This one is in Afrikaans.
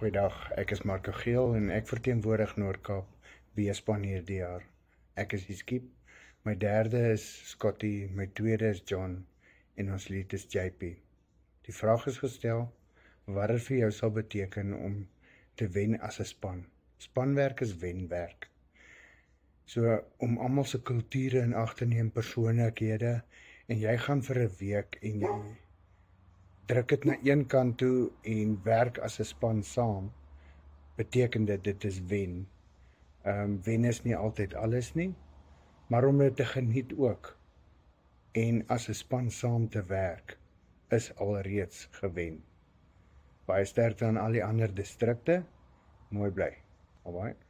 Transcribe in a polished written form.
Goeiedag, ek is Marco Geel en ek verteenwoordig Noord-Kaap B-span hierdie jaar. Ek is die skip, my derde is Scotty, my tweede is John en ons lied is JP. Die vraag is gestel, wat dit vir jou sal beteken om te wen as 'n span. Spanwerk is wenwerk. So om almal se kulture in ag te neem, persoonlikhede, en jy gaan vir 'n week en jy druk dit na een kant toe en werk as 'n span saam, beteken dit is wen. Wen is nie altyd alles nie, maar om dit te geniet ook en as 'n span saam te werk, is alreeds gewen. Baie sterkte aan al die ander distrikte, mooi bly. Alright.